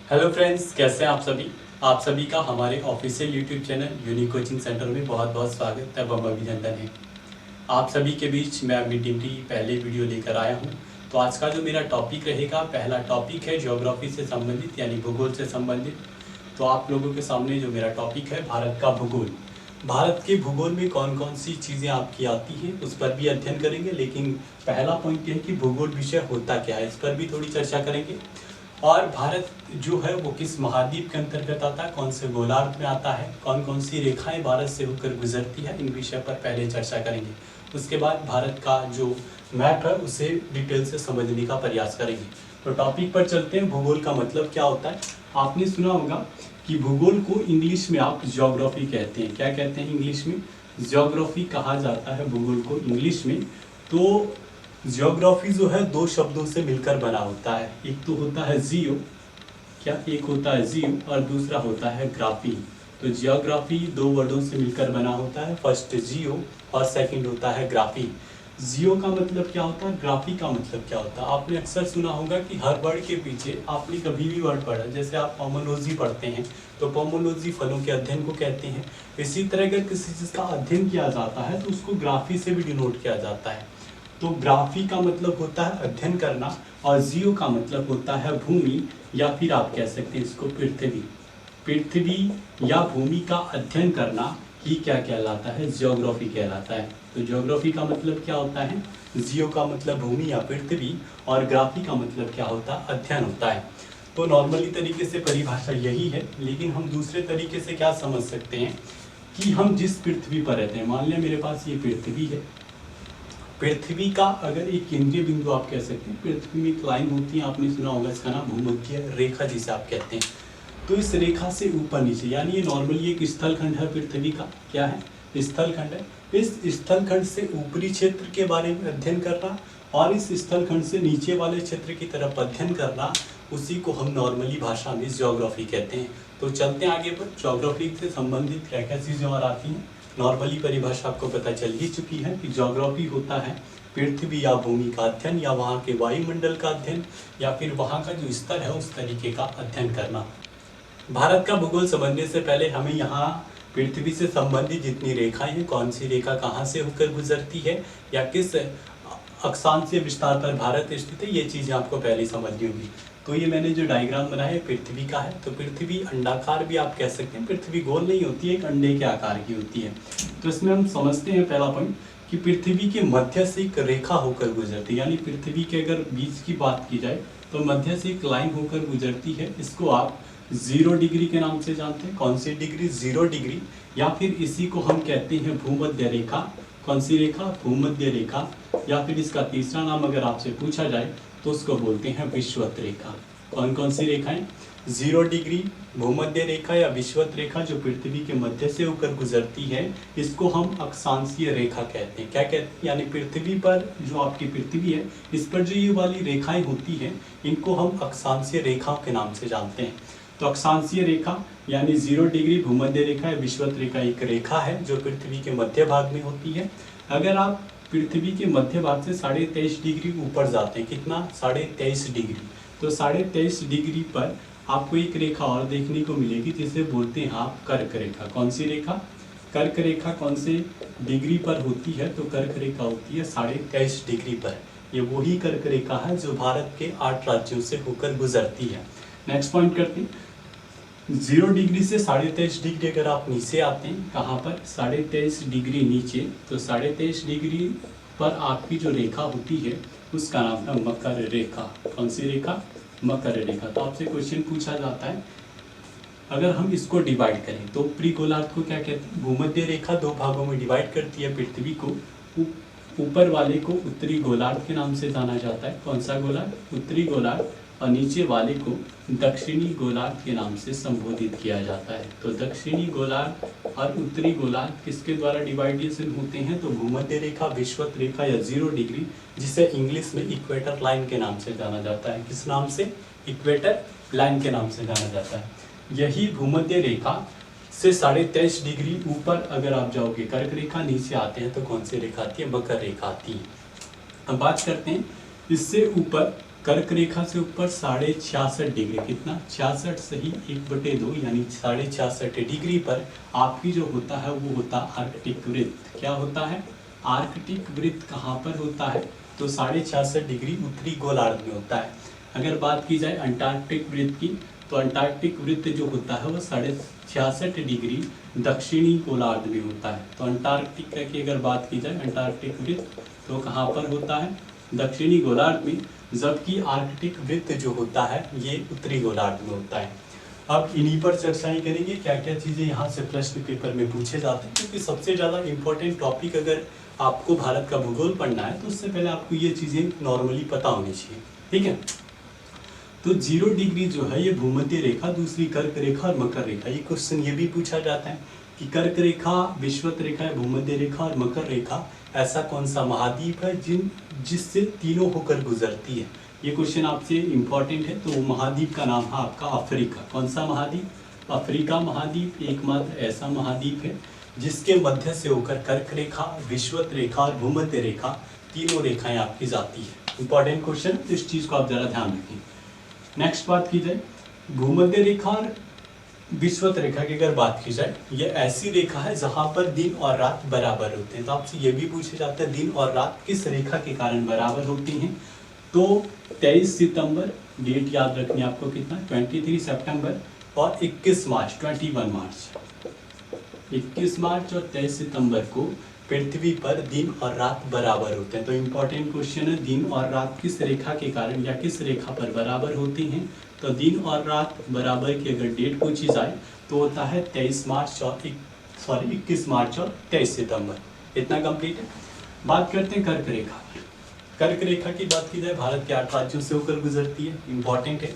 Hello friends, कैसे हैं आप सभी। आप सभी का हमारे official YouTube channel unique coaching centre में बहुत बहुत स्वागत एवं अभिनंदन है। आप सभी के बीच मैं मिड पहले वीडियो लेकर आया हूं। तो आज का जो मेरा टॉपिक रहेगा, पहला टॉपिक है ज्योग्राफी से संबंधित यानी भूगोल से संबंधित। तो आप लोगों के सामने जो मेरा टॉपिक है भारत का भूगोल। भारत के भूगोल में कौन कौन सी चीज़ें आपकी आती हैं उस पर भी अध्ययन करेंगे, लेकिन पहला पॉइंट ये है कि भूगोल विषय होता क्या है, इस पर भी थोड़ी चर्चा करेंगे। और भारत जो है वो किस महाद्वीप के अंतर्गत आता है, कौन से गोलार्ध में आता है, कौन कौन सी रेखाएं भारत से होकर गुजरती है, इन विषय पर पहले चर्चा करेंगे। उसके बाद भारत का जो मैप है उसे डिटेल से समझने का प्रयास करेंगे। तो टॉपिक पर चलते हैं। भूगोल का मतलब क्या होता है। आपने सुना होगा कि भूगोल को इंग्लिश में आप ज्योग्राफी कहते हैं। क्या कहते हैं इंग्लिश में? ज्योग्राफी कहा जाता है भूगोल को इंग्लिश में। तो ज्योग्राफी जो है दो शब्दों से मिलकर बना होता है। एक तो होता है जियो, एक होता है जियो और दूसरा होता है ग्राफी। तो जियोग्राफी दो वर्डों से मिलकर बना होता है, फर्स्ट जियो और सेकंड होता है ग्राफी। जियो का मतलब क्या होता है, ग्राफी का मतलब क्या होता है। आपने अक्सर सुना होगा कि हर वर्ड के पीछे आपने कभी भी वर्ड पढ़ा, जैसे आप पोमोलॉजी पढ़ते हैं तो पोमोलॉजी फलों के अध्ययन को कहते हैं। इसी तरह अगर किसी चीज़ का अध्ययन किया जाता है तो उसको ग्राफी से भी डिनोट किया जाता है। तो ग्राफी का मतलब होता है अध्ययन करना और जियो का मतलब होता है भूमि, या फिर आप कह सकते हैं इसको पृथ्वी। पृथ्वी या भूमि का अध्ययन करना ही क्या कहलाता है, ज्योग्राफी कहलाता है। तो ज्योग्राफी का मतलब क्या होता है, जियो का मतलब भूमि या पृथ्वी और ग्राफी का मतलब क्या होता है, अध्ययन होता है। तो नॉर्मली तरीके से परिभाषा यही है, लेकिन हम दूसरे तरीके से क्या समझ सकते हैं कि हम जिस पृथ्वी पर रहते हैं, मान लिया मेरे पास ये पृथ्वी है। पृथ्वी का अगर एक केंद्रीय बिंदु आप कह सकते हैं, पृथ्वी में एक लाइन होती है, आपने सुना होगा इसका नाम भूमध्य रेखा जिसे आप कहते हैं। तो इस रेखा से ऊपर नीचे यानी ये नॉर्मली एक स्थलखंड है पृथ्वी का। क्या है? स्थलखंड है। इस स्थलखंड से ऊपरी क्षेत्र के बारे में अध्ययन करना और इस स्थलखंड से नीचे वाले क्षेत्र की तरफ अध्ययन करना, उसी को हम नॉर्मली भाषा में ज्योग्राफी कहते हैं। तो चलते हैं आगे पर। ज्योग्राफी से संबंधित क्या क्या चीज़ें और आती हैं। नॉर्मली परिभाषा आपको पता चल ही चुकी है कि ज्योग्राफी होता है पृथ्वी या भूमि का अध्ययन, या वहाँ के वायुमंडल का अध्ययन, या फिर वहाँ का जो स्तर है उस तरीके का अध्ययन करना। भारत का भूगोल समझने से पहले हमें यहाँ पृथ्वी से संबंधित जितनी रेखाएं हैं, कौन सी रेखा कहाँ से होकर गुजरती है या किस अक्षांशीय विस्तार पर भारत स्थित है, ये चीज़ें आपको पहले समझनी होगी। तो ये मैंने जो डायग्राम बनाया है पृथ्वी का है। तो पृथ्वी अंडाकार भी आप कह सकते हैं, पृथ्वी गोल नहीं होती है, एक अंडे के आकार की होती है। तो इसमें हम समझते हैं पहला पॉइंट कि पृथ्वी के मध्य से एक रेखा होकर गुजरती है, यानी पृथ्वी के अगर बीच की बात की जाए तो मध्य से एक लाइन होकर गुजरती है। इसको आप 0 डिग्री के नाम से जानते हैं। कौन सी डिग्री? 0 डिग्री। या फिर इसी को हम कहते हैं भूमध्य रेखा। कौन सी रेखा? भूमध्य रेखा। या फिर इसका तीसरा नाम अगर आपसे पूछा जाए तो उसको बोलते हैं विषुवत रेखा। कौन कौन सी रेखाएं? 0 डिग्री, भूमध्य रेखा या विषुवत रेखा जो पृथ्वी के मध्य से होकर गुजरती है, इसको हम अक्षांशीय रेखा कहते हैं। क्या कहते हैं? यानी पृथ्वी पर जो आपकी पृथ्वी है, इस पर जो ये वाली रेखाएं होती हैं, इनको हम अक्षांशीय रेखा के नाम से जानते हैं। तो अक्षांशीय रेखा यानी 0 डिग्री, भूमध्य रेखा या विषुवत रेखा एक रेखा है जो पृथ्वी के मध्य भाग में होती है। अगर आप पृथ्वी के मध्य भाग से 23.5 डिग्री ऊपर जाते हैं, कितना? 23.5 डिग्री। तो 23.5 डिग्री पर आपको एक रेखा और देखने को मिलेगी जिसे बोलते हैं आप कर्क रेखा। कौन सी रेखा? कर्क रेखा। कौन से डिग्री पर होती है? तो कर्क रेखा होती है 23.5 डिग्री पर। ये वही कर्क रेखा है जो भारत के 8 राज्यों से होकर गुजरती है। नेक्स्ट पॉइंट करते हैं। 0 डिग्री से 23.5 डिग्री अगर आप नीचे आते हैं, कहाँ पर? 23.5 डिग्री नीचे। तो 23.5 डिग्री पर आपकी जो रेखा होती है उसका नाम है मकर रेखा। कौन सी रेखा? मकर रेखा। तो आपसे क्वेश्चन पूछा जाता है, अगर हम इसको डिवाइड करें तो ऊपरी गोलार्ध को क्या कहते हैं? भूमध्य रेखा 2 भागों में डिवाइड करती है पृथ्वी को। ऊपर वाले को उत्तरी गोलार्ध के नाम से जाना जाता है। कौन सा गोलार्ध? उत्तरी गोलार्ध। और नीचे वाले को दक्षिणी गोलार्ध के नाम से संबोधित किया जाता है। तो दक्षिणी गोलार्ध और उत्तरी गोलार्ध किसके द्वारा डिवाइडेशन होते हैं? तो भूमध्य रेखा, विषुवत रेखा या 0 डिग्री, जिसे इंग्लिश में इक्वेटर लाइन के नाम से जाना जाता है। किस नाम से? इक्वेटर लाइन के नाम से जाना जाता है। यही भूमध्य रेखा से 23.5 डिग्री ऊपर अगर आप जाओगे कर्क रेखा, नीचे आते हैं तो कौन सी रेखा आती है? मकर रेखा आती है। अब बात करते हैं इससे ऊपर कर्क रेखा से ऊपर 66.5 डिग्री, कितना 66 सही 1/2 यानी 66.5 डिग्री पर आपकी जो होता है वो होता है आर्कटिक वृत्त। क्या होता है? आर्कटिक वृत्त कहाँ पर होता है? तो 66.5 डिग्री उत्तरी गोलार्ध में होता है। अगर बात की जाए अंटार्कटिक वृत्त की, तो अंटार्कटिक वृत्त जो होता है वो 66.5 डिग्री दक्षिणी गोलार्ध में होता है। तो अंटार्कटिका की अगर बात की जाए अंटार्कटिक वृत्त तो कहाँ पर होता है? दक्षिणी गोलार्ध में, जबकि आर्कटिक वृत्त जो होता है ये उत्तरी गोलार्ध में होता है। अब इन्हीं पर चर्चाएं करेंगे, क्या क्या चीज़ें यहाँ से प्रश्न पेपर में पूछे जाते हैं, क्योंकि सबसे ज़्यादा इम्पोर्टेंट टॉपिक अगर आपको भारत का भूगोल पढ़ना है तो उससे पहले आपको ये चीज़ें नॉर्मली पता होनी चाहिए। ठीक है, तो 0 डिग्री जो है ये भूमध्य रेखा, दूसरी कर्क रेखा और मकर रेखा। ये क्वेश्चन ये भी पूछा जाता है कि कर्क रेखा, विषुवत रेखा, भूमध्य रेखा और मकर रेखा ऐसा कौन सा महाद्वीप है जिससे तीनों होकर गुजरती है। ये क्वेश्चन आपसे इम्पोर्टेंट है। तो वो महाद्वीप का नाम है आपका अफ्रीका। कौन सा महाद्वीप? अफ्रीका महाद्वीप एकमात्र ऐसा महाद्वीप है जिसके मध्य से होकर कर्क रेखा, विषुवत रेखा और भूमध्य रेखा तीनों रेखाएं आपकी जाती है। इंपॉर्टेंट क्वेश्चन, तो इस चीज़ को आप जरा ध्यान रखें। नेक्स्ट बात की जाए भूमध्य रेखा और विषुवत रेखा की अगर बात की जाए, ये ऐसी रेखा है जहां पर दिन और रात बराबर होते हैं। तो आपसे ये भी पूछे जाते हैं दिन और रात किस रेखा के कारण बराबर होती हैं। तो 23 सितंबर डेट याद रखनी आपको, कितना 23 सितंबर और 21 मार्च 21 मार्च 21 मार्च और 23 सितंबर को पृथ्वी पर दिन और रात बराबर होते हैं। तो इम्पोर्टेंट क्वेश्चन है, दिन और रात किस रेखा के कारण या किस रेखा पर बराबर होती हैं। तो दिन और रात बराबर की अगर डेट पूछी जाए तो होता है 21 मार्च और 21 मार्च और 23 सितंबर। इतना कंप्लीट है। बात करते हैं कर्क रेखा। कर्क रेखा की बात की जाए भारत के 8 राज्यों से होकर गुजरती है, इंपॉर्टेंट है।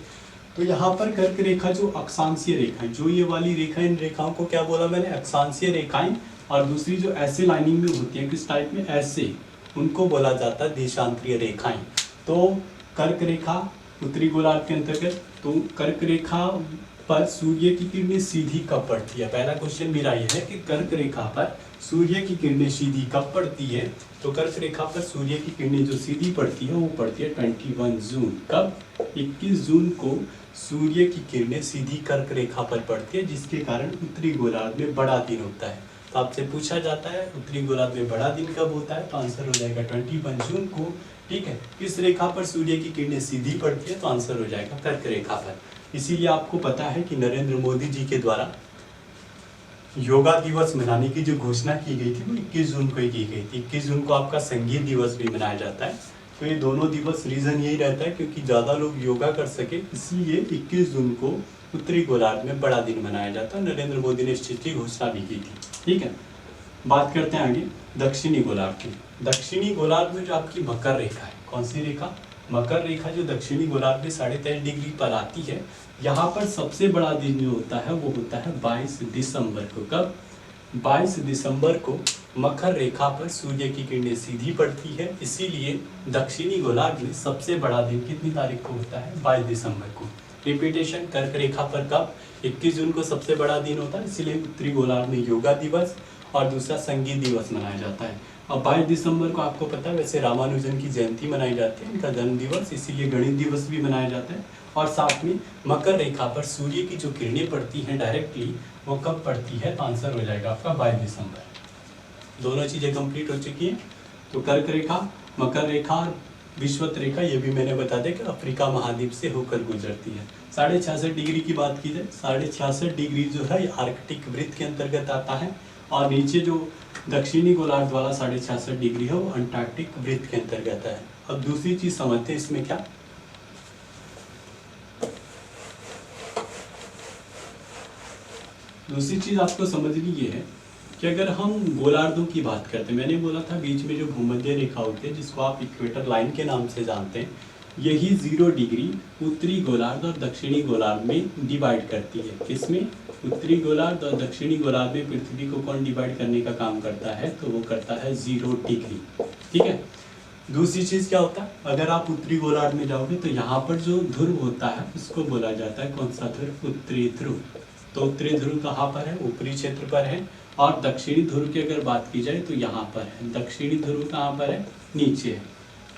तो यहाँ पर कर्क रेखा जो अक्षांशीय रेखाएं, जो ये वाली रेखा, इन रेखाओं को क्या बोला मैंने? अक्षांशीय रेखाएं। और दूसरी जो ऐसे लाइनिंग में होती है, किस टाइप में? ऐसे, उनको बोला जाता है देशांतरीय रेखाएं। तो कर्क रेखा उत्तरी गोलार्ध के अंतर्गत, तो कर्क रेखा पर सूर्य की किरणें सीधी कब पड़ती है? पहला क्वेश्चन मेरा ये है कि कर्क रेखा पर सूर्य की किरणें सीधी कब पड़ती है। तो कर्क रेखा पर सूर्य की किरणें जो सीधी पड़ती है वो पड़ती है 21 जून। कब? 21 जून को सूर्य की किरणें सीधी कर्क रेखा पर पड़ती है, जिसके कारण उत्तरी गोलार्ध में बड़ा दिन होता है। तो आपसे पूछा जाता है उत्तरी गोलार्ध में बड़ा दिन कब होता है, तो आंसर हो जाएगा 21 जून को। ठीक है, किस रेखा पर सूर्य की किरणें सीधी पड़ती है, तो आंसर हो जाएगा कर्क रेखा पर। इसीलिए आपको पता है कि नरेंद्र मोदी जी के द्वारा योगा दिवस मनाने की जो घोषणा की गई थी वो 21 जून को ही की गई थी। 21 जून को आपका संगीत दिवस भी मनाया जाता है। तो ये दोनों दिवस रीजन यही रहता है क्योंकि ज़्यादा लोग योगा कर सके, इसलिए 21 जून को उत्तरी गोलार्ध में बड़ा दिन मनाया जाता है। नरेंद्र मोदी ने इस चीज़ की घोषणा भी की थी। ठीक है, बात करते हैं आगे दक्षिणी गोलार्ध की। दक्षिणी गोलार्ध में जो आपकी मकर रेखा है, कौन सी रेखा? मकर रेखा जो दक्षिणी गोलार्ध में 23.5 डिग्री पर आती है, यहाँ पर सबसे बड़ा दिन जो होता है वो होता है 22 दिसंबर को। कब? 22 दिसंबर को मकर रेखा पर सूर्य की किरणें सीधी पड़ती है, इसीलिए दक्षिणी गोलार्ध में सबसे बड़ा दिन कितनी तारीख को होता है? 22 दिसंबर को। रिपीटेशन, कर्क रेखा पर कब? 21 जून को सबसे बड़ा दिन होता है, इसीलिए उत्तरी गोलार्ध में योगा दिवस और दूसरा संगीत दिवस मनाया जाता है। अब 22 दिसंबर को आपको पता है वैसे रामानुजन की जयंती मनाई जाती है, इनका जन्म दिवस, इसीलिए गणित दिवस भी मनाया जाता है। और साथ में मकर रेखा पर सूर्य की जो किरणें पड़ती हैं डायरेक्टली, वो कब पड़ती है? तो आंसर हो जाएगा आपका 22 दिसंबर। दोनों चीज़ें कंप्लीट हो चुकी हैं। तो कर्क रेखा, मकर रेखा और विषुवत रेखा, ये भी मैंने बता दिया कि अफ्रीका महाद्वीप से होकर गुजरती है। 66.5 डिग्री की बात की जाए, 66.5 डिग्री जो है आर्कटिक वृत्त के अंतर्गत आता है, और नीचे जो दक्षिणी गोलार्ध वाला 66.5 डिग्री है वो अंटार्कटिक वृत्त के अंतर्गत है। अब दूसरी चीज समझते हैं इसमें क्या। दूसरी चीज आपको समझनी ये है कि अगर हम गोलार्धों की बात करते हैं, मैंने बोला था बीच में जो भूमध्य रेखा होती है जिसको आप इक्वेटर लाइन के नाम से जानते हैं, यही 0 डिग्री उत्तरी गोलार्ध और दक्षिणी गोलार्ध में डिवाइड करती है। किसमें? उत्तरी गोलार्ध और दक्षिणी गोलार्ध में पृथ्वी को कौन डिवाइड करने का काम करता है? तो वो करता है 0 डिग्री। ठीक है, दूसरी चीज क्या होता है, अगर आप उत्तरी गोलार्ध में जाओगे तो यहाँ पर जो ध्रुव होता है उसको बोला जाता है कौन सा ध्रुव? उत्तरी ध्रुव। तो उत्तरी ध्रुव कहाँ पर है? ऊपरी क्षेत्र पर है। और दक्षिणी ध्रुव की अगर बात की जाए तो यहाँ पर है। दक्षिणी ध्रुव कहाँ पर है? नीचे है।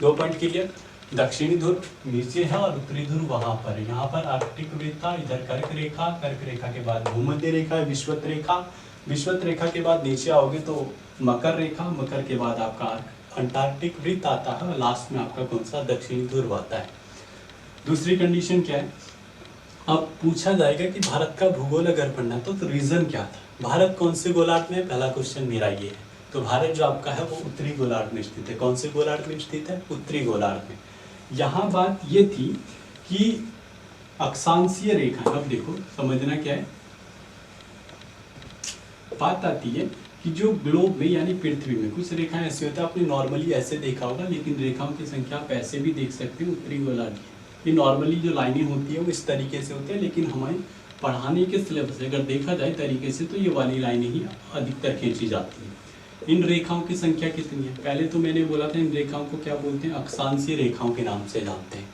2 पॉइंट क्लियर। दक्षिणी ध्रुव नीचे है और उत्तरी ध्रुव वहां पर है। यहाँ पर आर्कटिक वृत्त था, इधर कर्क रेखा, कर्क रेखा के बाद भूमध्य रेखा, विषुवत रेखा, विषुवत रेखा के बाद नीचे आओगे तो मकर रेखा, मकर के बाद आपका अंटार्कटिक वृत्त आता है और लास्ट में आपका कौन सा दक्षिणी ध्रुव आता है। दूसरी कंडीशन क्या है, अब पूछा जाएगा कि भारत का भूगोल अगर पढ़ना तो रीजन क्या था, भारत कौन से गोलार्ध में, पहला क्वेश्चन मेरा ये है। तो भारत जो आपका है वो उत्तरी गोलार्ध में स्थित है। कौन से गोलार्ध में स्थित है, उत्तरी गोलार्ध में। यहाँ बात ये थी कि अक्षांशीय रेखा, अब देखो समझना क्या है, बात आती है कि जो ग्लोब में यानी पृथ्वी में कुछ रेखाएं ऐसे होता है, आपने नॉर्मली ऐसे देखा होगा, लेकिन रेखाओं की संख्या आप ऐसे भी देख सकते हैं उत्तरी गोलार्ध की। ये नॉर्मली जो लाइनें होती है वो इस तरीके से होती है, लेकिन हमारे पढ़ाने के सिलेबस से अगर देखा जाए तरीके से तो ये वाली लाइनें ही अधिकतर खींची जाती हैं। इन रेखाओं की संख्या कितनी है, पहले तो मैंने बोला था इन रेखाओं को क्या बोलते हैं, अक्षांशीय रेखाओं के नाम से जानते हैं।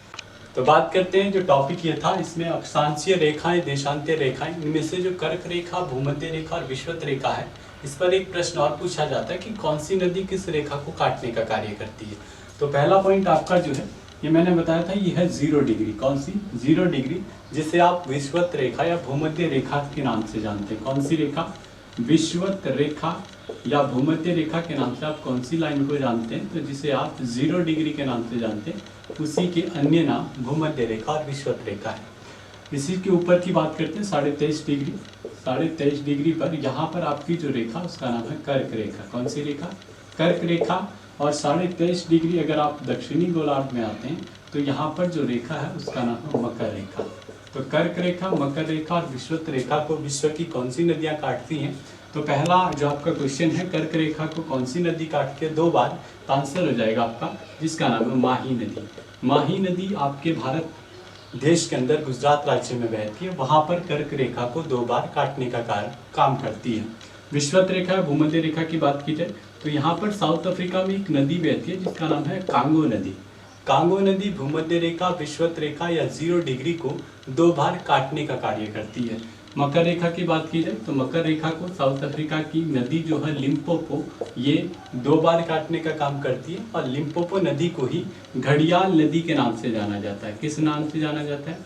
तो बात करते हैं, जो टॉपिक ये था इसमें अक्षांशीय रेखाएं, देशांतीय रेखाएं, इनमें से जो कर्क रेखा, भूमध्य रेखा और विषुवत रेखा है, इस पर एक प्रश्न और पूछा जाता है कि कौन सी नदी किस रेखा को काटने का कार्य करती है। तो पहला पॉइंट आपका जो है ये मैंने बताया था, ये है 0 डिग्री। कौन सी 0 डिग्री, जिसे आप विषुवत रेखा या भूमध्य रेखा के नाम से जानते हैं। कौन सी रेखा, विषुवत रेखा या भूमध्य रेखा के नाम से आप कौन सी लाइन को जानते हैं, तो जिसे आप 0 डिग्री के नाम से जानते हैं, उसी के अन्य नाम भूमध्य रेखा और विषुवत रेखा है। इसी के ऊपर की बात करते हैं 23.5 डिग्री। 23.5 डिग्री पर यहाँ पर आपकी जो रेखा उसका नाम है कर्क रेखा। कौन सी रेखा, कर्क रेखा। और 23.5 डिग्री अगर आप दक्षिणी गोलार्ध में आते हैं तो यहाँ पर जो रेखा है उसका नाम है मकर रेखा। तो कर्क रेखा, मकर रेखा और विषुवत रेखा को विश्व की कौन सी नदियाँ काटती हैं, तो पहला जो आपका क्वेश्चन है, कर्क रेखा को कौन सी नदी काटती है, 2 बार, तो आंसर हो जाएगा आपका जिसका नाम है माही नदी। माही नदी आपके भारत देश के अंदर गुजरात राज्य में बहती है, वहाँ पर कर्क रेखा को 2 बार काटने का काम करती है। विषुवत रेखा, भूमध्य रेखा की बात की जाए तो यहाँ पर साउथ अफ्रीका में एक नदी बहती है जिसका नाम है कांगो नदी। कांगो नदी भूमध्य रेखा, विषुवत रेखा या 0 डिग्री को 2 बार काटने का कार्य करती है। मकर रेखा की बात की जाए तो मकर रेखा को साउथ अफ्रीका की नदी जो है लिम्पोपो, ये 2 बार काटने का काम करती है। और लिम्पोपो नदी को ही घड़ियाल नदी के नाम से जाना जाता है। किस नाम से जाना जाता है,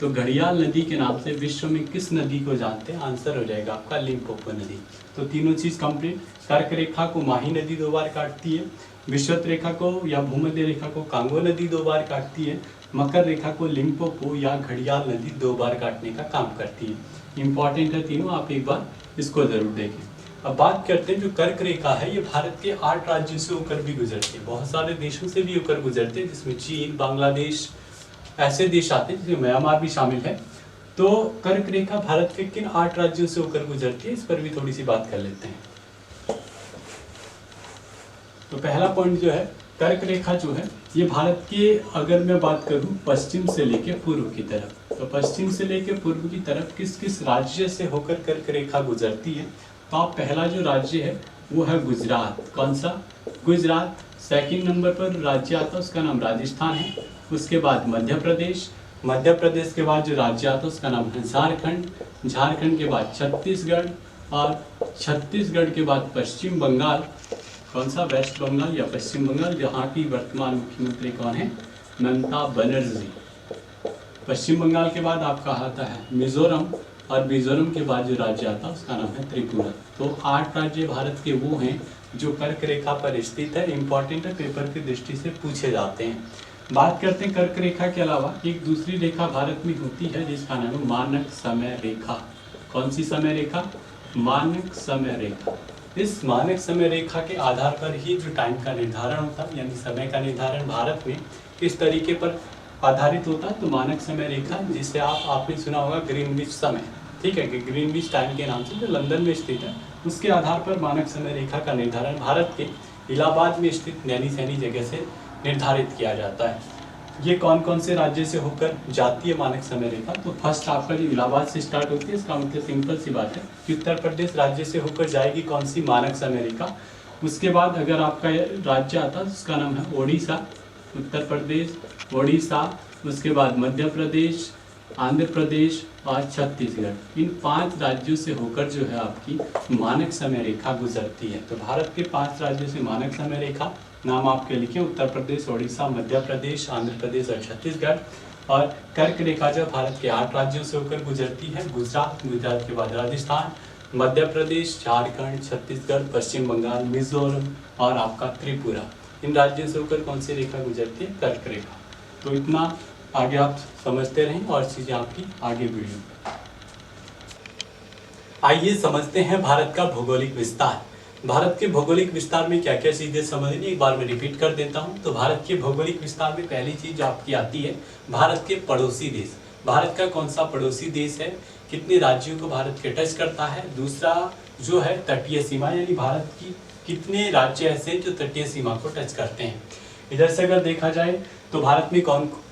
तो घड़ियाल नदी के नाम से विश्व में किस नदी को जानते हैं, आंसर हो जाएगा आपका लिम्पोपो नदी। तो तीनों चीज़ कंप्लीट। कर्क रेखा को माही नदी 2 बार काटती है, विषुवत रेखा को या भूमध्य रेखा को कांगो नदी 2 बार काटती है, मकर रेखा को लिम्पोपो या घड़ियाल नदी 2 बार काटने का काम करती है। इंपॉर्टेंट है तीनों, आप एक बार इसको जरूर देखें। अब बात करते हैं, जो कर्क रेखा है ये भारत के 8 राज्यों से होकर भी गुजरती है, बहुत सारे देशों से भी होकर गुजरते हैं, जिसमें चीन, बांग्लादेश ऐसे देश आते हैं, जिसमें म्यांमार भी शामिल है। तो कर्क रेखा भारत के किन 8 राज्यों से होकर गुजरती है, इस पर भी थोड़ी सी बात कर लेते हैं। तो पहला पॉइंट जो है, कर्क रेखा जो है ये भारत के, अगर मैं बात करूं पश्चिम से लेके पूर्व की तरफ, तो पश्चिम से लेके पूर्व की तरफ किस किस राज्य से होकर कर्क रेखा गुजरती है, तो आप पहला जो राज्य है वो है गुजरात। कौन सा, गुजरात। सेकंड नंबर पर राज्य आता है उसका नाम राजस्थान है। उसके बाद मध्य प्रदेश, मध्य प्रदेश के बाद जो राज्य आता है उसका नाम है झारखंड, झारखंड के बाद छत्तीसगढ़, और छत्तीसगढ़ के बाद पश्चिम बंगाल। कौन सा, वेस्ट बंगाल या पश्चिम बंगाल, जहाँ की वर्तमान मुख्यमंत्री कौन है, ममता बनर्जी। पश्चिम बंगाल के बाद आपका आता है मिजोरम, और मिजोरम के बाद जो राज्य आता है उसका नाम है त्रिपुरा। तो 8 राज्य भारत के वो हैं जो कर्क रेखा पर स्थित है। इंपॉर्टेंट है, पेपर की दृष्टि से पूछे जाते हैं। बात करते हैं कर्क रेखा के अलावा एक दूसरी रेखा भारत में होती है जिसका नाम है मानक समय रेखा। कौन सी समय रेखा, मानक समय रेखा। इस मानक समय रेखा के आधार पर ही जो टाइम का निर्धारण होता है, यानी समय का निर्धारण भारत में किस तरीके पर आधारित होता है, तो मानक समय रेखा, जिसे आपने सुना होगा ग्रीनविच समय, ठीक है, कि ग्रीनविच टाइम के नाम से जो लंदन में स्थित है, उसके आधार पर मानक समय रेखा का निर्धारण भारत के इलाहाबाद में स्थित नैनी सैनी जगह से निर्धारित किया जाता है। ये कौन कौन से राज्य से होकर जाती है मानक समय रेखा, तो फर्स्ट आपका जो इलाहाबाद से स्टार्ट होती है, इसका मतलब सिंपल सी बात है कि उत्तर प्रदेश राज्य से होकर जाएगी कौन सी, मानक समय रेखा। उसके बाद अगर आपका राज्य आता है उसका नाम है ओडिशा, उत्तर प्रदेश, ओडिशा। उसके बाद मध्य प्रदेश, आंध्र प्रदेश और छत्तीसगढ़। इन 5 राज्यों से होकर जो है आपकी मानक समय रेखा गुजरती है। तो भारत के 5 राज्यों से मानक समय रेखा नाम आपके लिखे, उत्तर प्रदेश, ओडिशा, मध्य प्रदेश, आंध्र प्रदेश और छत्तीसगढ़। और कर्क रेखा जो भारत के 8 राज्यों से होकर गुजरती है, गुजरात के बाद राजस्थान, मध्य प्रदेश, झारखंड, छत्तीसगढ़, पश्चिम बंगाल, मिजोरम और आपका त्रिपुरा। इन राज्यों से होकर कौन सी रेखा गुजरती है? कर्क रेखा। तो इतना आगे आप समझते रहें और चीजें आपकी आगे वीडियो। आइए समझते हैं भारत का भौगोलिक विस्तार। भारत के भौगोलिक विस्तार में क्या क्या चीजें समझनी, एक बार मैं रिपीट कर देता हूं। तो भारत के भौगोलिक विस्तार में पहली चीज आपकी आती है भारत के पड़ोसी देश। भारत का कौन सा पड़ोसी देश है, कितने राज्यों को भारत के टच करता है। दूसरा जो है तटीय सीमा, यानी भारत की कितने राज्य ऐसे हैं जो तटीय सीमा को टच करते हैं। इधर से अगर देखा जाए तो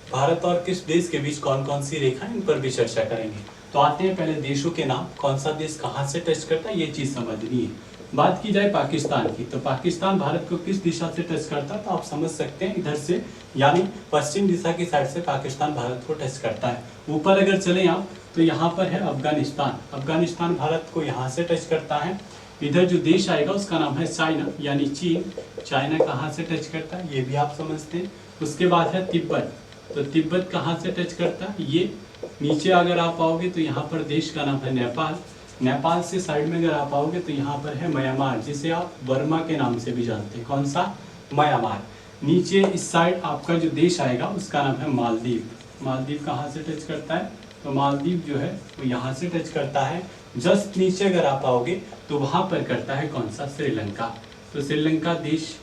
भारत और किस देश के बीच कौन कौन सी रेखा, इन पर भी चर्चा करेंगे। तो आते हैं पहले देशों के नाम, कौन सा देश कहाँ से टच करता है, ये चीज समझनी है। बात की जाए पाकिस्तान की, तो पाकिस्तान भारत को किस दिशा से टच करता है, तो आप समझ सकते हैं इधर से, यानी पश्चिम दिशा की साइड से पाकिस्तान भारत को टच करता है। ऊपर अगर चले आप तो यहाँ पर है अफगानिस्तान। अफगानिस्तान भारत को यहाँ से टच करता है। इधर जो देश आएगा उसका नाम है चाइना, यानी चीन। चाइना कहाँ से टच करता है, ये भी आप समझते हैं। उसके बाद है तिब्बत। तो तिब्बत कहाँ से टच करता है, ये नीचे अगर आप आओगे तो यहाँ पर देश का नाम है नेपाल। नेपाल से साइड में अगर आप आओगे तो यहाँ पर है म्यांमार, जिसे आप बर्मा के नाम से भी जानते हैं। कौन सा? म्यांमार। नीचे इस साइड आपका जो देश आएगा उसका नाम है मालदीव। मालदीव कहाँ से टच करता है, तो मालदीव जो है वो यहाँ से टच करता है। जस्ट नीचे अगर आप आओगे तो वहाँ पर करता है कौन सा? श्रीलंका। तो श्रीलंका देश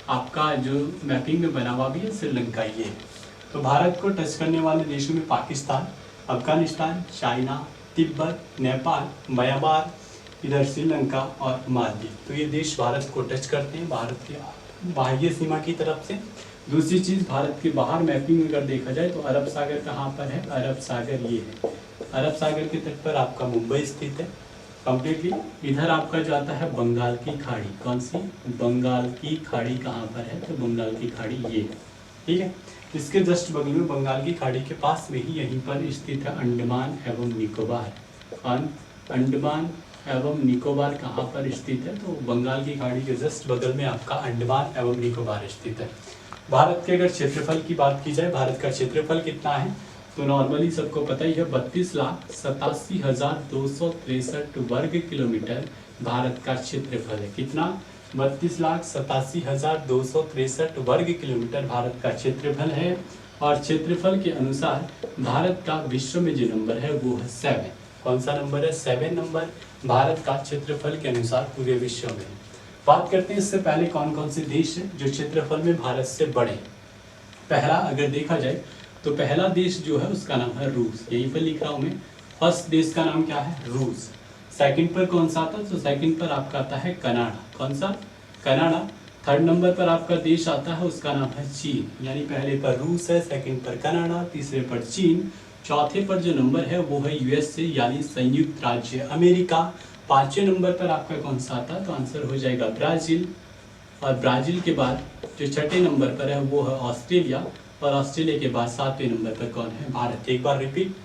आपका जो मैपिंग में बना हुआ भी है, श्रीलंका ये है। तो भारत को टच करने वाले देशों में पाकिस्तान, अफगानिस्तान, चाइना, तिब्बत, नेपाल, म्यांमार, इधर श्रीलंका और मालदीव। तो ये देश भारत को टच करते हैं भारत की बाह्य सीमा की तरफ से। दूसरी चीज़, भारत के बाहर मैपिंग में अगर देखा जाए तो अरब सागर कहाँ पर है, अरब सागर ये है। अरब सागर के तट पर आपका मुंबई स्थित है कम्प्लीटली। इधर आपका जो आता है बंगाल की खाड़ी, कौन सी? बंगाल की खाड़ी कहाँ पर है, तो बंगाल की खाड़ी ये है, ठीक है। इसके जस्ट बगल में बंगाल की खाड़ी के पास में ही यहीं पर स्थित है अंडमान एवं निकोबार। अंडमान एवं निकोबार कहाँ पर स्थित है, तो बंगाल की खाड़ी के जस्ट बगल में आपका अंडमान एवं निकोबार स्थित है। भारत के अगर क्षेत्रफल की बात की जाए, भारत का क्षेत्रफल कितना है, तो नॉर्मली सबको पता ही है 32,87,263 वर्ग किलोमीटर भारत का क्षेत्रफल है। कितना? 32,87,263 वर्ग किलोमीटर भारत का क्षेत्रफल है। और क्षेत्रफल के अनुसार भारत का विश्व में जो नंबर है वो है 7। कौन सा नंबर है? 7 नंबर भारत का क्षेत्रफल के अनुसार पूरे विश्व में। बात करते हैं इससे पहले कौन कौन से देश हैं जो क्षेत्रफल में भारत से बड़े। पहला अगर देखा जाए तो पहला देश जो है उसका नाम है रूस, यहीं पर लिख रहा हूँ मैं। फर्स्ट देश का नाम क्या है? रूस। सेकंड पर कौन सा आता है, तो सेकंड पर आपका आता है कनाडा। कौन सा? कनाडा। थर्ड नंबर पर आपका देश आता है उसका नाम है चीन, यानी पहले पर रूस है, सेकंड पर कनाडा, तीसरे पर चीन, चौथे पर जो नंबर है वो है यूएसए यानी संयुक्त राज्य अमेरिका। पांचवें नंबर पर आपका कौन सा आता है, तो आंसर हो जाएगा ब्राजील। और ब्राजील के बाद जो छठे नंबर पर है वो है ऑस्ट्रेलिया। और ऑस्ट्रेलिया के बाद सातवें नंबर पर कौन है? भारत। एक बार रिपीट,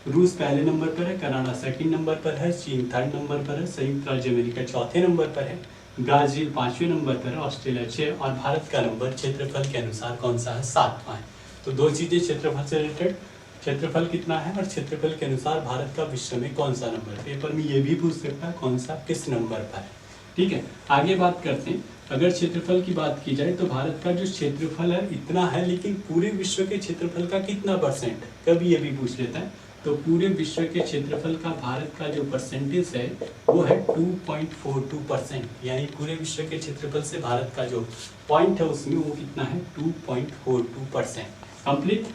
रूस पहले नंबर पर है, कनाडा सेकंड नंबर पर है, चीन थर्ड नंबर पर है, संयुक्त राज्य अमेरिका चौथे नंबर पर है, ब्राजील पांचवें नंबर पर है, ऑस्ट्रेलिया 6 और भारत का नंबर क्षेत्रफल के अनुसार कौन सा है? 7वां है। तो दो चीजें क्षेत्रफल से रिलेटेड, क्षेत्रफल कितना है और क्षेत्रफल के अनुसार भारत का विश्व में कौन सा नंबर है। पेपर में ये भी पूछ सकता है कौन सा किस नंबर पर है, ठीक है। आगे बात करते हैं, अगर क्षेत्रफल की बात की जाए तो भारत का जो क्षेत्रफल है इतना है, लेकिन पूरे विश्व के क्षेत्रफल का कितना परसेंट है, कभी ये भी पूछ लेता है। तो पूरे विश्व के क्षेत्रफल का भारत का जो परसेंटेज है वो है 2.42%, यानी पूरे विश्व के क्षेत्रफल से भारत का जो पॉइंट है उसमें वो कितना है? 2.42%। कंप्लीट।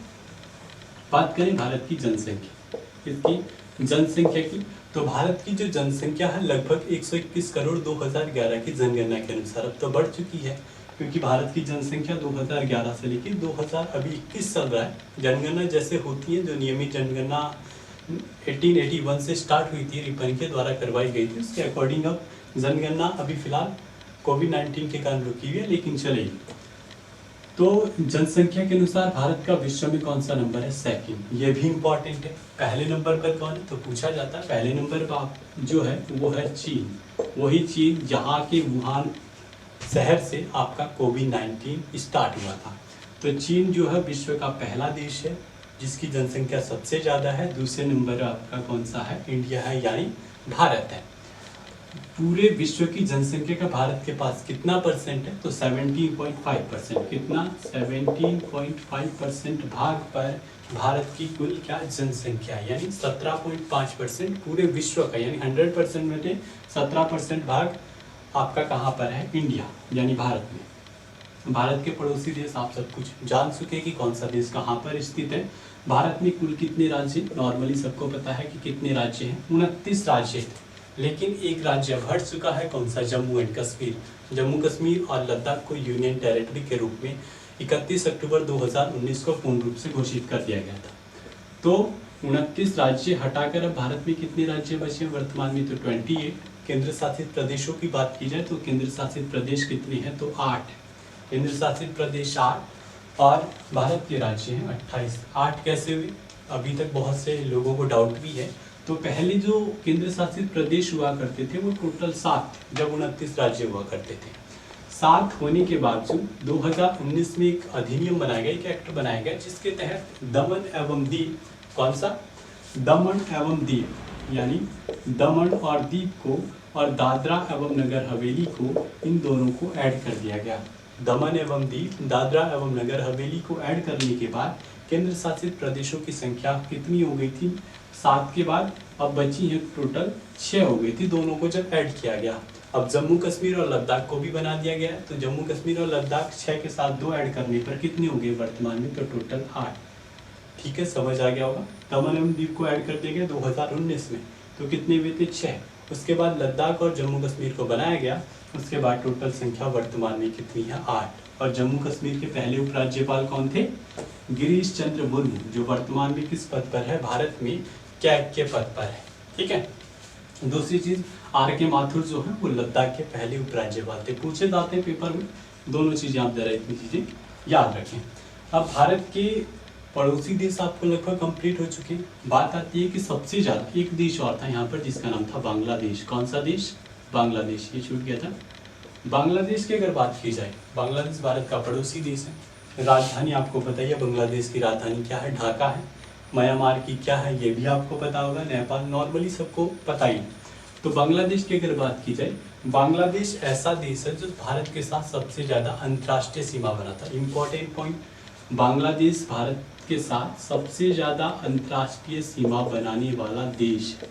बात करें भारत की जनसंख्या, इसकी जनसंख्या की, तो भारत की जो जनसंख्या है लगभग 121 करोड़ 2011 की जनगणना के अनुसार अब तो बढ़ चुकी है, क्योंकि भारत की जनसंख्या 2011 से लेकर 2021 चल रहा है। जनगणना जैसे होती है, जो नियमित जनगणना 1881 से स्टार्ट हुई थी, रिपन के द्वारा करवाई गई थी, उसके अकॉर्डिंग अब जनगणना अभी फिलहाल कोविड-19 के कारण रुकी हुई है, लेकिन चलेगी। तो जनसंख्या के अनुसार भारत का विश्व में कौन सा नंबर है? सेकंड। ये भी इम्पोर्टेंट है। पहले नंबर पर कौन है तो पूछा जाता है। पहले नंबर पर जो है वो है चीन। वही चीन जहाँ के वुहान शहर से आपका कोविड-19 स्टार्ट हुआ था। तो चीन जो है विश्व का पहला देश है जिसकी जनसंख्या सबसे ज़्यादा है। दूसरे नंबर आपका कौन सा है? इंडिया है, यानी भारत है। पूरे विश्व की जनसंख्या का भारत के पास कितना परसेंट है? तो 17.5%। कितना? 17.5% भाग पर भारत की कुल क्या जनसंख्या, यानी 17.5% पूरे विश्व का, यानी 100% में से 17% भाग आपका कहाँ पर है? इंडिया, यानी भारत में। भारत के पड़ोसी देश आप सब कुछ जान चुके कि कौन सा देश कहाँ पर स्थित है। भारत में कुल कितने राज्य? नॉर्मली सबको पता है कि कितने राज्य हैं, 29 राज्य हैं। लेकिन एक राज्य हट चुका है, कौन सा? जम्मू एंड कश्मीर। जम्मू कश्मीर और लद्दाख को यूनियन टेरिटरी के रूप में 31 अक्टूबर 2019 को पूर्ण रूप से घोषित कर दिया गया था। तो 29 राज्य हटाकर अब भारत में कितने राज्य बचे वर्तमान में? तो 28। केंद्र शासित प्रदेशों की बात की जाए तो केंद्र शासित प्रदेश कितने हैं? तो 8। केंद्र शासित प्रदेश 8 और भारत के राज्य हैं 28। 8 कैसे हुए? अभी तक बहुत से लोगों को डाउट भी है। तो पहले जो केंद्र शासित प्रदेश हुआ करते थे वो टोटल 7, जब 29 राज्य हुआ करते थे। 7 होने के बावजूद 2019 में एक अधिनियम बनाया गया, एक एक्ट बनाया गया जिसके तहत दमन एवं दीव, कौन सा? दमन एवं दीव, यानी दमन और दीव को और दादरा एवं नगर हवेली को, इन दोनों को ऐड कर दिया गया। दमन एवं दीव, दादरा एवं नगर हवेली को ऐड करने के बाद केंद्र शासित प्रदेशों की संख्या कितनी हो गई थी? 7 के बाद अब बची है टोटल 6 हो गई थी, दोनों को जब ऐड किया गया। अब जम्मू कश्मीर और लद्दाख को भी बना दिया गया है। तो जम्मू कश्मीर और लद्दाख 6 के साथ 2 ऐड करने पर कितने हो गए वर्तमान में? तो टोटल 8। ठीक है, समझ आ गया होगा। दमन एवं दीव को ऐड कर दिया गया 2019 में, तो कितने हुए थे? 6। उसके बाद लद्दाख और जम्मू कश्मीर को बनाया गया। उसके बाद टोटल संख्या वर्तमान में कितनी है? 8। और जम्मू कश्मीर के पहले उपराज्यपाल कौन थे? गिरीश चंद्र मुर्मू, जो वर्तमान में किस पद पर है? भारत में कैग के पद पर है। ठीक है। दूसरी चीज, आर के माथुर जो है वो लद्दाख के पहले उपराज्यपाल थे। पूछे जाते हैं पेपर में, दोनों चीजें आप जरा इतनी चीजें याद रखें। अब भारत के पड़ोसी देश आपको लगभग कंप्लीट हो चुके हैं। बात आती है कि सबसे ज्यादा एक देश और था यहाँ पर जिसका नाम था बांग्लादेश। कौन सा देश? बांग्लादेश, ये छूट गया था। बांग्लादेश की अगर बात की जाए, बांग्लादेश भारत का पड़ोसी देश है। राजधानी आपको पता ही है, बांग्लादेश की राजधानी क्या है? ढाका है। म्यांमार की क्या है? ये भी आपको पता होगा। नेपाल, नॉर्मली सबको पता ही। तो बांग्लादेश की अगर बात की जाए, बांग्लादेश ऐसा देश है जो भारत के साथ सबसे ज़्यादा अंतर्राष्ट्रीय सीमा बनाता है। इंपॉर्टेंट पॉइंट, बांग्लादेश भारत के साथ सबसे ज़्यादा अंतर्राष्ट्रीय सीमा बनाने वाला देश है।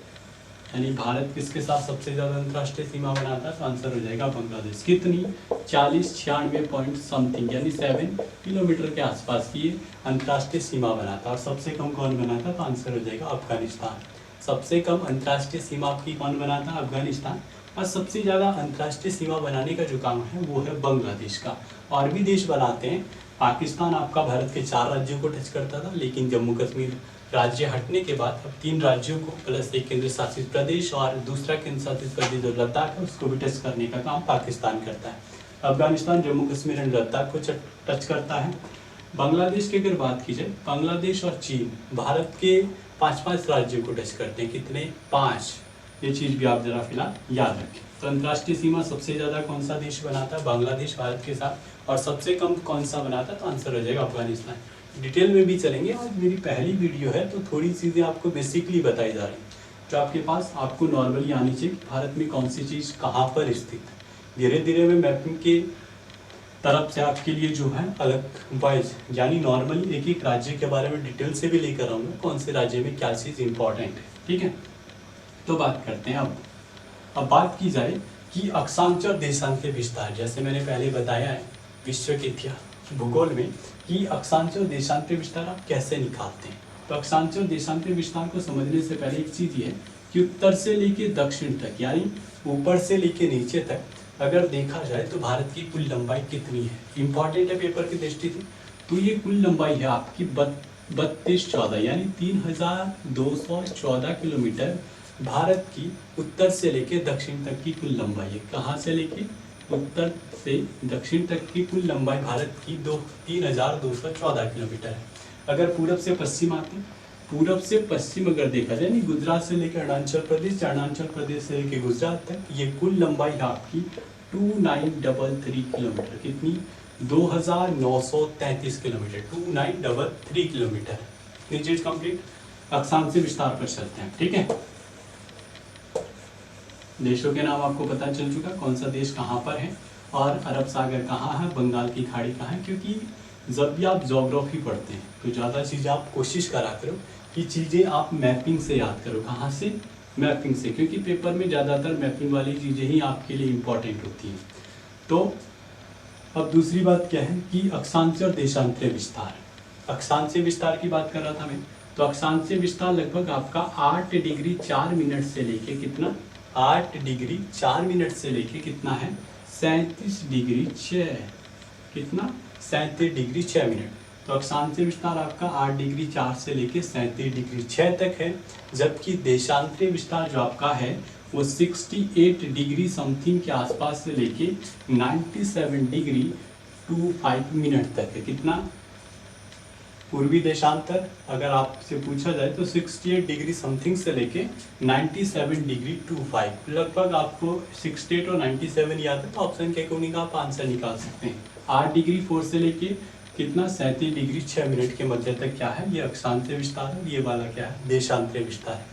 यानी भारत किसके साथ सबसे ज़्यादा अंतर्राष्ट्रीय सीमा बनाता है? तो आंसर हो जाएगा बांग्लादेश। कितनी? 40-96 पॉइंट समथिंग, यानी 7 किलोमीटर के आसपास की अंतर्राष्ट्रीय सीमा बनाता है। और सबसे कम कौन बनाता? तो आंसर हो जाएगा अफगानिस्तान। सबसे कम अंतर्राष्ट्रीय सीमा आपकी कौन बनाता है? अफगानिस्तान। और सबसे ज़्यादा अंतर्राष्ट्रीय सीमा बनाने का जो काम है वो है बांग्लादेश का। और भी देश बनाते हैं। पाकिस्तान आपका भारत के 4 राज्यों को टच करता था, लेकिन जम्मू कश्मीर राज्य हटने के बाद अब 3 राज्यों को प्लस एक केंद्र शासित प्रदेश और दूसरा केंद्र शासित प्रदेश जो लद्दाख है उसको भी टच करने का काम पाकिस्तान करता है। अफगानिस्तान जम्मू कश्मीर एंड लद्दाख को टच करता है। बांग्लादेश की अगर बात की जाए, बांग्लादेश और चीन भारत के 5-5 राज्यों को टच करते हैं। कितने? 5। ये चीज़ भी आप जरा फिलहाल याद रखें। तो अंतर्राष्ट्रीय सीमा सबसे ज़्यादा कौन सा देश बनाता है? बांग्लादेश भारत के साथ। और सबसे कम कौन सा बनाता है? तो आंसर हो जाएगा अफगानिस्तान। डिटेल में भी चलेंगे। और मेरी पहली वीडियो है तो थोड़ी चीज़ें आपको बेसिकली बताई जा रही हैं जो आपके पास आपको नॉर्मली आनी चाहिए। भारत में कौन सी चीज़ कहाँ पर स्थित है। धीरे धीरे मैं मैपिंग के तरफ से आपके लिए जो है अलग वाइज, यानी नॉर्मली एक एक राज्य के बारे में डिटेल से भी लेकर आऊँगा, कौन से राज्य में क्या चीज़ इंपॉर्टेंट है। ठीक है, तो बात करते हैं। अब बात की जाए कि अक्षांश और देशांश के विस्तार, जैसे मैंने पहले बताया है विश्व के इतिहास भूगोल में कि अक्षांश और देशांश के विस्तार आप कैसे निकालते हैं। तो अक्षांश और देशांश के विस्तार को समझने से पहले एक चीज़ ये है कि उत्तर से लेके दक्षिण तक, यानी ऊपर से लेके नीचे तक अगर देखा जाए तो भारत की कुल लंबाई कितनी है। इंपॉर्टेंट है पेपर की दृष्टि से। तो ये कुल लंबाई है आपकी 3214, यानी 3214 किलोमीटर भारत की उत्तर से लेके दक्षिण तक की कुल लंबाई है। कहाँ से लेके? उत्तर से दक्षिण तक की कुल लंबाई भारत की 3,214 किलोमीटर है। अगर पूरब से पश्चिम आते हैं, पूरब से पश्चिम अगर देखा जाए, नहीं गुजरात से लेकर अरुणाचल प्रदेश, अरुणाचल प्रदेश से लेकर गुजरात तक, ये कुल लंबाई है आपकी 2933 किलोमीटर। कितनी? 2,933 किलोमीटर, 2933 किलोमीटर। इतनी चीज कंप्लीट। अक्षांशीय विस्तार पर चलते हैं, ठीक है। देशों के नाम आपको पता चल चुका, कौन सा देश कहाँ पर है और अरब सागर कहाँ है, बंगाल की खाड़ी कहाँ है। क्योंकि जब भी आप ज्योग्राफी पढ़ते हैं तो ज़्यादा चीज़ें आप कोशिश करा करो कि चीज़ें आप मैपिंग से याद करो। कहाँ से? मैपिंग से, क्योंकि पेपर में ज़्यादातर मैपिंग वाली चीज़ें ही आपके लिए इम्पॉर्टेंट होती हैं। तो अब दूसरी बात क्या है कि अक्षांशीय और देशांतरीय विस्तार। अक्षांशीय विस्तार की बात कर रहा था मैं, तो अक्षांशीय विस्तार लगभग आपका 8 डिग्री 4 मिनट से लेके कितना, 8 डिग्री 4 मिनट से लेके कितना है, 37 डिग्री 6, कितना, 37 डिग्री 6 मिनट। तो अक्षांशीय विस्तार आपका 8 डिग्री 4 से लेके 37 डिग्री 6 तक है। जबकि देशांतरीय विस्तार जो आपका है वो 68 डिग्री समथिंग के आसपास से लेके 97 डिग्री 25 मिनट तक है। कितना? पूर्वी देशांतर अगर आपसे पूछा जाए तो 68 डिग्री समथिंग से लेके 97 डिग्री 25, लगभग आपको 68 और 97 याद है तो ऑप्शन के अकॉर्डिंग आप आंसर निकाल सकते हैं। 8 डिग्री 4 से लेके कितना, 37 डिग्री 6 मिनट के मध्य तक क्या है, ये अक्षांशीय विस्तार है। ये वाला क्या है, देशांतरीय विस्तार है।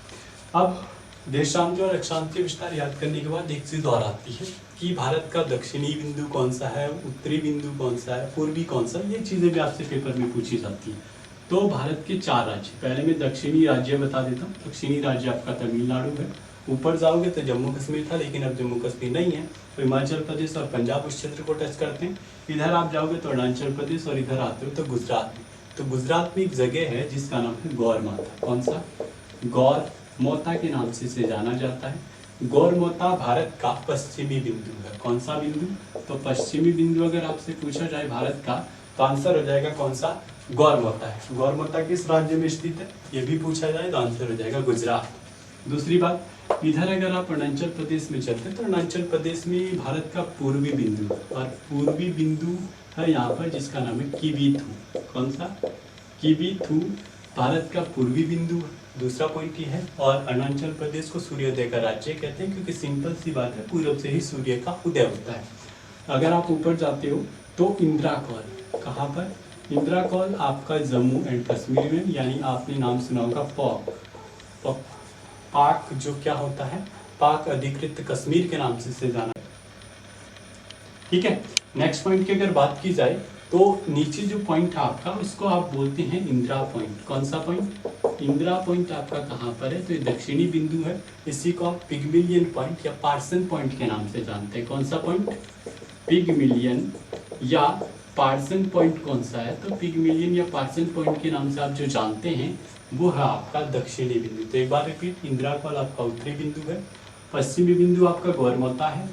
अब देशांतरीय और अक्षांशीय विस्तार याद करने के बाद एक चीज़ और आती है कि भारत का दक्षिणी बिंदु कौन सा है, उत्तरी बिंदु कौन सा है, पूर्वी कौन सा, ये चीज़ें भी आपसे पेपर में पूछी जाती हैं। तो भारत के 4 राज्य, पहले मैं दक्षिणी राज्य बता देता हूँ। दक्षिणी राज्य आपका तमिलनाडु है। ऊपर जाओगे तो जम्मू कश्मीर था, लेकिन अब जम्मू कश्मीर नहीं है, तो हिमाचल प्रदेश और पंजाब उस क्षेत्र को टच करते हैं। इधर आप जाओगे तो अरुणाचल प्रदेश, और इधर आते हो तो गुजरात में। तो गुजरात में एक जगह है जिसका नाम है गौरमाता। कौन सा? गौरमाता के नाम से इसे जाना जाता है। गौरमाता भारत का पश्चिमी बिंदु है। कौन सा बिंदु? तो पश्चिमी बिंदु अगर आपसे पूछा जाए भारत का, तो आंसर हो जाएगा कौन सा? गौरमाता है। गौरमाता किस राज्य में स्थित है, ये भी पूछा जाए तो आंसर हो जाएगा गुजरात। दूसरी बात, इधर अगर आप अरुणाचल प्रदेश में चलते हैं तो अरुणाचल प्रदेश में भारत का पूर्वी बिंदु, और पूर्वी बिंदु है यहाँ पर जिसका नाम है किबीथू। कौन सा? किबीथू भारत का पूर्वी बिंदु है। दूसरा पॉइंट ये है, और अरुणाचल प्रदेश को सूर्योदय का राज्य कहते हैं, क्योंकि सिंपल सी बात है, पूरब से ही सूर्य का उदय होता है। अगर आप ऊपर जाते हो तो इंदिरा कॉल, कहाँ पर? इंदिरा कॉल आपका जम्मू एंड कश्मीर में, यानी आपने नाम सुना होगा पाक, जो क्या होता है, पाक अधिकृत कश्मीर के नाम से जाना। ठीक है। नेक्स्ट पॉइंट की अगर बात की जाए तो नीचे जो पॉइंट है आपका, उसको आप बोलते हैं इंदिरा पॉइंट। कौन सा पॉइंट? इंदिरा पॉइंट आपका कहाँ पर है? तो ये दक्षिणी बिंदु है। इसी को आप पिगमिलियन पॉइंट या पार्सन पॉइंट के नाम से जानते हैं। कौन सा पॉइंट? पिगमिलियन या पार्सन पॉइंट। कौन सा है? तो पिगमिलियन या पार्सन पॉइंट के नाम से आप जो जानते हैं वो है आपका दक्षिणी बिंदु। तो एक बार रिपीट, इंदिरा कॉल आपका उत्तरी बिंदु है, पश्चिमी बिंदु आपका गौरमाता है,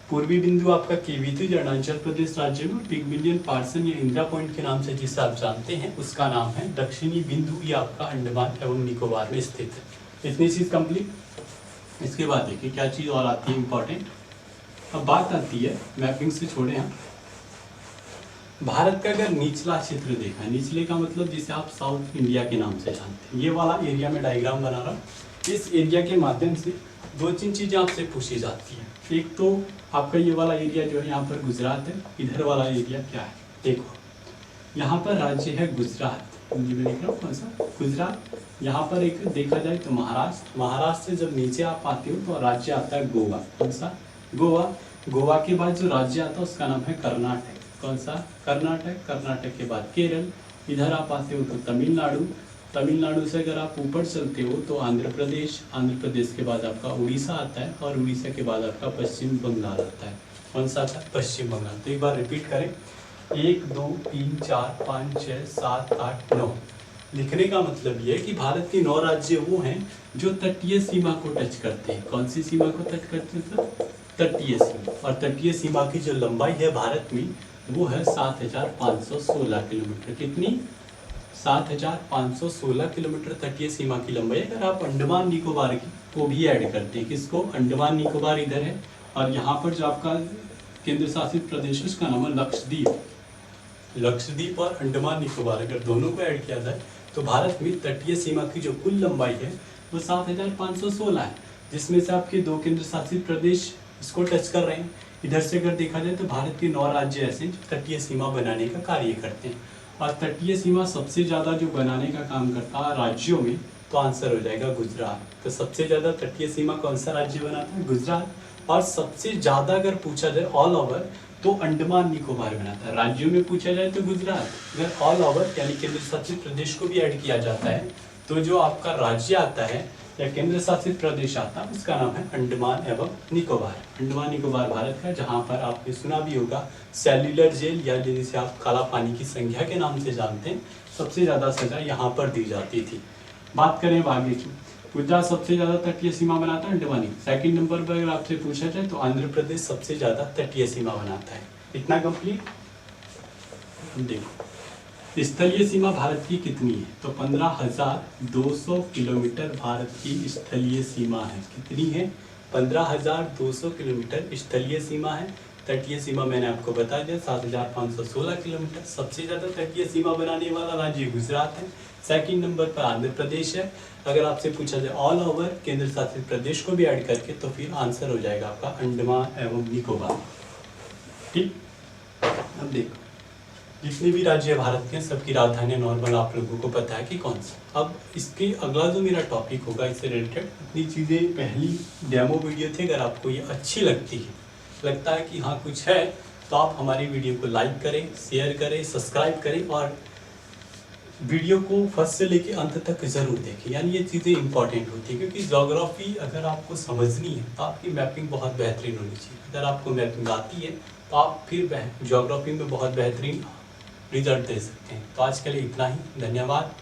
पूर्वी बिंदु आपका केवीथू जो अरुणाचल प्रदेश राज्य में, पिगमिलियन, पार्सन या इंदिरा पॉइंट के नाम से जिसे आप जानते हैं उसका नाम है दक्षिणी बिंदु। ये आपका अंडमान एवं निकोबार में स्थित है। इतनी चीज़ कंप्लीट। इसके बाद देखिए क्या चीज़ और आती है इंपॉर्टेंट। अब बात आती है, मैपिंग से छोड़े हम, भारत का अगर निचला क्षेत्र देखा है, निचले का मतलब जिसे आप साउथ इंडिया के नाम से जानते हैं, ये वाला एरिया में डायग्राम बना रहा हूँ। इस एरिया के माध्यम से 2-3 चीज़ें आपसे पूछी जाती हैं। एक तो आपका ये वाला एरिया जो है यहाँ पर गुजरात है, इधर वाला एरिया क्या है? देखो यहाँ पर राज्य है गुजरात, हिंदी में लिख रहा हूँ कौन सा? गुजरात। यहाँ पर एक देखा जाए तो महाराष्ट्र, महाराष्ट्र से जब नीचे आप आते हो तो राज्य आता है गोवा। कौन सा? गोवा। गोवा के बाद जो राज्य आता है उसका नाम है कर्नाटक। कौन सा? कर्नाटक। कर्नाटक के बाद केरल। इधर आप आते हो तो तमिलनाडु। तमिलनाडु से अगर आप ऊपर चलते हो तो आंध्र प्रदेश। आंध्र प्रदेश के बाद आपका उड़ीसा आता है, और उड़ीसा के बाद आपका पश्चिम बंगाल आता है। कौन सा आता है? पश्चिम बंगाल। तो एक बार रिपीट करें, 1 2 3 4 5 6 7 8 9। लिखने का मतलब ये है कि भारत के 9 राज्य वो हैं जो तटीय सीमा को टच करते हैं। कौन सी सीमा को टच करते हैं? तटीय सीमा। और तटीय सीमा की जो लंबाई है भारत में वो है 7,516 किलोमीटर। कितनी? 7,516 किलोमीटर तटीय सीमा की लंबाई। अगर आप अंडमान निकोबार को भी ऐड करते हैं, किसको? अंडमान निकोबार इधर है, और यहाँ पर जो आपका केंद्र शासित प्रदेश है उसका नाम है लक्षद्वीप। लक्षद्वीप और अंडमान निकोबार अगर दोनों को ऐड किया जाए तो भारत में तटीय सीमा की जो कुल लंबाई है वो 7516 है, जिसमें से आपके 2 केंद्र शासित प्रदेश इसको टच कर रहे हैं। इधर से अगर देखा जाए तो भारत के 9 राज्य ऐसे जो तटीय सीमा बनाने का कार्य करते हैं, और तटीय सीमा सबसे ज़्यादा जो बनाने का काम करता है राज्यों में, तो आंसर हो जाएगा गुजरात। तो सबसे ज़्यादा तटीय सीमा कौन सा राज्य बनाता है? गुजरात। और सबसे ज़्यादा अगर पूछा जाए ऑल ओवर तो अंडमान निकोबार बनाता है। राज्यों में पूछा जाए तो गुजरात, अगर ऑल ओवर यानी केंद्र शासित प्रदेश को भी ऐड किया जाता है तो जो आपका राज्य आता है या केंद्र शासित प्रदेश आता है उसका नाम है अंडमान एवं निकोबार। अंडमान निकोबार भारत का, जहाँ पर आपने सुना भी होगा सेल्युलर जेल या जिसे आप काला पानी की संख्या के नाम से जानते हैं, सबसे ज़्यादा सजा यहाँ पर दी जाती थी। बात करें आगे की, गुजरात सबसे ज़्यादा तटीय सीमा बनाता है अंडमान। सेकंड नंबर पर अगर आपसे पूछा जाए तो आंध्र प्रदेश सबसे ज़्यादा तटीय सीमा बनाता है। इतना कंप्लीट। देखो स्थलीय सीमा भारत की कितनी है, तो 15,200 किलोमीटर भारत की स्थलीय सीमा है। कितनी है? 15,200 किलोमीटर स्थलीय सीमा है। तटीय सीमा मैंने आपको बता दिया 7,516 किलोमीटर। सबसे ज़्यादा तटीय सीमा बनाने वाला राज्य गुजरात है। सेकंड नंबर पर आंध्र प्रदेश है। अगर आपसे पूछा जाए ऑल ओवर केंद्र शासित प्रदेश को भी ऐड करके तो फिर आंसर हो जाएगा आपका अंडमान एवं निकोबार। ठीक, अब देखो जितने भी राज्य भारत के सबकी राजधानी नॉर्मल आप लोगों को पता है कि कौन सा। अब इसके अगला जो मेरा टॉपिक होगा इससे रिलेटेड इतनी चीज़ें पहली डेमो वीडियो थी। अगर आपको ये अच्छी लगती है, लगता है कि हाँ कुछ है, तो आप हमारी वीडियो को लाइक करें, शेयर करें, सब्सक्राइब करें और वीडियो को फर्स्ट से लेके अंत तक ज़रूर देखें। यानी ये चीज़ें इंपॉर्टेंट होती है क्योंकि ज्योग्राफी अगर आपको समझनी है तो आपकी मैपिंग बहुत बेहतरीन होनी चाहिए। अगर आपको मैपिंग आती है तो आप फिर ज्योग्राफी में बहुत बेहतरीन रिजल्ट दे सकते हैं। तो आज के लिए इतना ही, धन्यवाद।